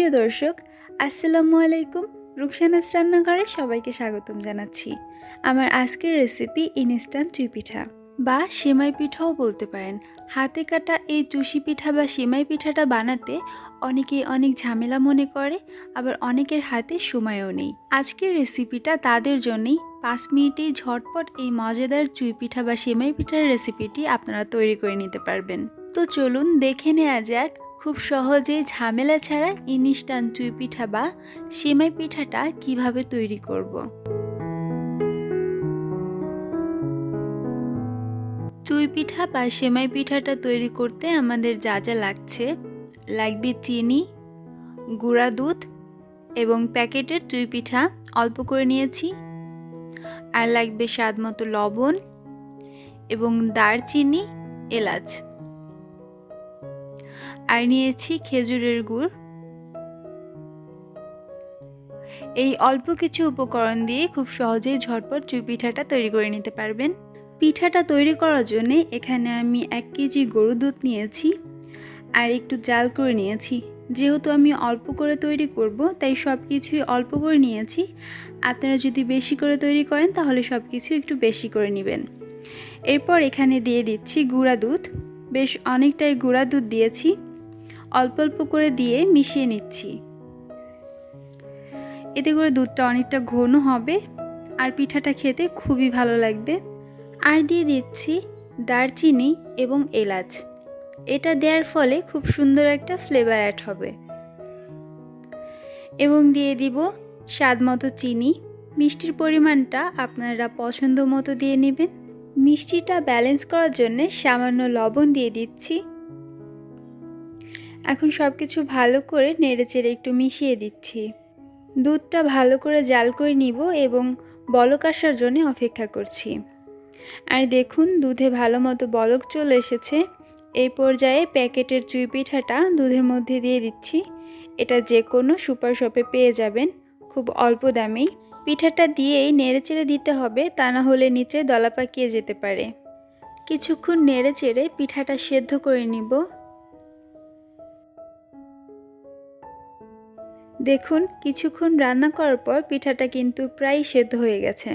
সুপ্রিয় দর্শক, আসসালামু আলাইকুম। রুকসানাস রান্নাঘরে সবাইকে স্বাগতম জানাচ্ছি। আমার আজকের রেসিপি ইনস্ট্যান্ট চুই পিঠা বা সেমাই পিঠাও বলতে পারেন। হাতে কাটা এই চুষি পিঠা বা সেমাই পিঠাটা বানাতে অনেকেই অনেক ঝামেলা মনে করে, আবার অনেকের হাতে সময়ও নেই। আজকের রেসিপিটা তাদের জন্যই। 5 মিনিটেই ঝটপট এই মজাদার চুই পিঠা বা সেমাই পিঠার রেসিপিটি আপনারা তৈরি করে নিতে পারবেন। তো চলুন দেখে নেওয়া যাক খুব সহজেই ঝামেলা ছাড়া ইনস্ট্যান্ট চুই পিঠা বা সেমাই পিঠাটা কিভাবে তৈরি করব। চুই পিঠা বা সেমাই পিঠাটা তৈরি করতে আমাদের যা যা লাগবে চিনি, গুঁড়া দুধ এবং প্যাকেটের চুই পিঠা অল্প করে নিয়েছি, আর লাগবে স্বাদ মতো লবণ এবং দারচিনি, এলাচ, আর নিয়েছি খেজুরের গুড়। এই অল্প কিছু উপকরণ দিয়ে খুব সহজেই ঝটপট চুই পিঠাটা তৈরি করে নিতে পারবেন। পিঠাটা তৈরি করার জন্য এখানে আমি 1 কেজি গরুর দুধ নিয়েছি আর একটু জাল করে নিয়েছি। যেহেতু আমি অল্প করে তৈরি করব, তাই সব কিছুই অল্প করে নিয়েছি। আপনারা যদি বেশি করে তৈরি করেন তাহলে সব কিছু একটু বেশি করে নেবেন। এরপর এখানে দিয়ে দিচ্ছি গুঁড়া দুধ। বেশ অনেকটাই গুঁড়া দুধ দিয়েছি। অল্প অল্প করে দিয়ে মিশিয়ে নিচ্ছি। এতে করে দুধটা অনেকটা ঘন হবে আর পিঠাটা খেতে খুবই ভালো লাগবে। আর দিয়ে দিচ্ছি দারচিনি এবং এলাচ। এটা দেওয়ার ফলে খুব সুন্দর একটা ফ্লেভার অ্যাড হবে। এবং দিয়ে দিব স্বাদ মতো চিনি। মিষ্টির পরিমাণটা আপনারা পছন্দ মতো দিয়ে নেবেন। মিষ্টিটা ব্যালেন্স করার জন্য সামান্য লবণ দিয়ে দিচ্ছি। এখন সব কিছু ভালো করে নেড়েচেড়ে একটু মিশিয়ে দিচ্ছি। দুধটা ভালো করে জাল করে নিব এবং বলক আসার জন্য অপেক্ষা করছি। আর দেখুন দুধে ভালো মতো বলক চলে এসেছে। এই পর্যায়ে প্যাকেটের চুই পিঠাটা দুধের মধ্যে দিয়ে দিচ্ছি। এটা যে কোনো সুপার শপে পেয়ে যাবেন খুব অল্প দামেই। পিঠাটা দিয়েই নেড়েচেড়ে দিতে হবে, তা না হলে নিচে দলা পাকিয়ে যেতে পারে। কিছুক্ষণ নেড়েচেড়ে পিঠাটা সেদ্ধ করে নিব। দেখুন কিছুক্ষণ রান্না করার পর পিঠাটা কিন্তু প্রায় সেদ্ধ হয়ে গেছে।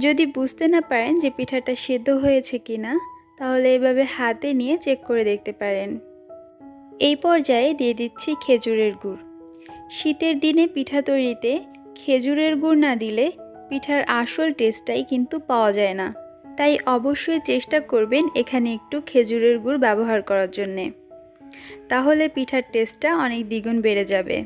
যদি বুঝতে না পারেন যে পিঠাটা সেদ্ধ হয়েছে কিনা, তাহলে এভাবে হাতে নিয়ে চেক করে দেখতে পারেন। এই পর্যায়ে দিয়ে দিচ্ছি খেজুরের গুড়। শীতের দিনে পিঠা তৈরিতে খেজুরের গুড় না দিলে পিঠার আসল টেস্টটাই কিন্তু পাওয়া যায় না। তাই অবশ্যই চেষ্টা করবেন এখানে একটু খেজুরের গুড় ব্যবহার করার জন্যে। তাহলে পিঠার টেস্টটা অনেক দ্বিগুণ বেড়ে যাবে।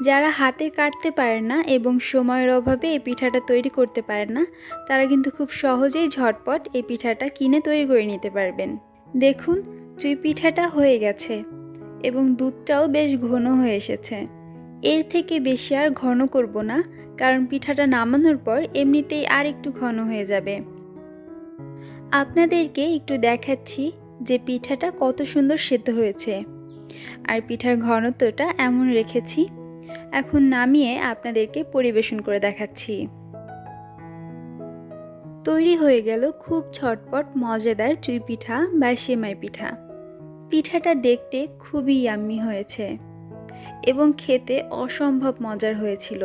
যারা হাতে কাটতে পারেন না এবং সময়ের অভাবে এই পিঠাটা তৈরি করতে পারেন না, তারা কিন্তু খুব সহজেই ঝটপট এই পিঠাটা কিনে তৈরি করে নিতে পারবেন। দেখুন চুই পিঠাটা হয়ে গেছে এবং দুধটাও বেশ ঘন হয়ে এসেছে। এর থেকে বেশি আর ঘন করব না, কারণ পিঠাটা নামানোর পর এমনিতেই আর একটু ঘন হয়ে যাবে। আপনাদেরকে একটু দেখাচ্ছি যে পিঠাটা কত সুন্দর সেদ্ধ হয়েছে। আর পিঠার ঘনত্বটা এমন রেখেছি। এখন নামিয়ে আপনাদেরকে পরিবেশন করে দেখাচ্ছি। তৈরি হয়ে গেল খুব ঝটপট মজাদার চুই পিঠা বা সেমাই পিঠা। পিঠাটা দেখতে খুবই ইয়াম্মি হয়েছে এবং খেতে অসম্ভব মজার হয়েছিল।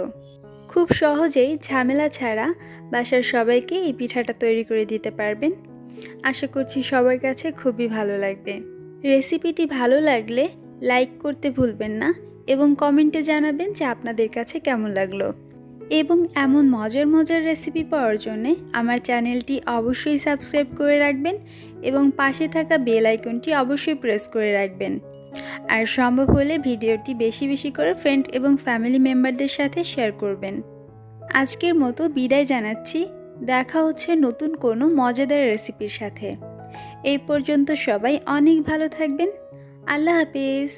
খুব সহজেই ঝামেলা ছাড়া বাসার সবাইকে এই পিঠাটা তৈরি করে দিতে পারবেন। আশা করছি সবার কাছে খুবই ভালো লাগবে। রেসিপিটি ভালো লাগলে লাইক করতে ভুলবেন না এবং কমেন্টে জানাবেন যে আপনাদের কাছে কেমন লাগলো। এবং এমন মজার মজার রেসিপি পাওয়ার জন্য আমার চ্যানেলটি অবশ্যই সাবস্ক্রাইব করে রাখবেন এবং পাশে থাকা বেল আইকনটি অবশ্যই প্রেস করে রাখবেন। আর সম্ভব হলে ভিডিওটি বেশি বেশি করে ফ্রেন্ড এবং ফ্যামিলি মেম্বারদের সাথে শেয়ার করবেন। আজকের মতো বিদায় জানাচ্ছি। দেখা হচ্ছে নতুন কোনো মজাদার রেসিপির সাথে। এই পর্যন্ত সবাই অনেক ভালো থাকবেন। আল্লাহ হাফেজ।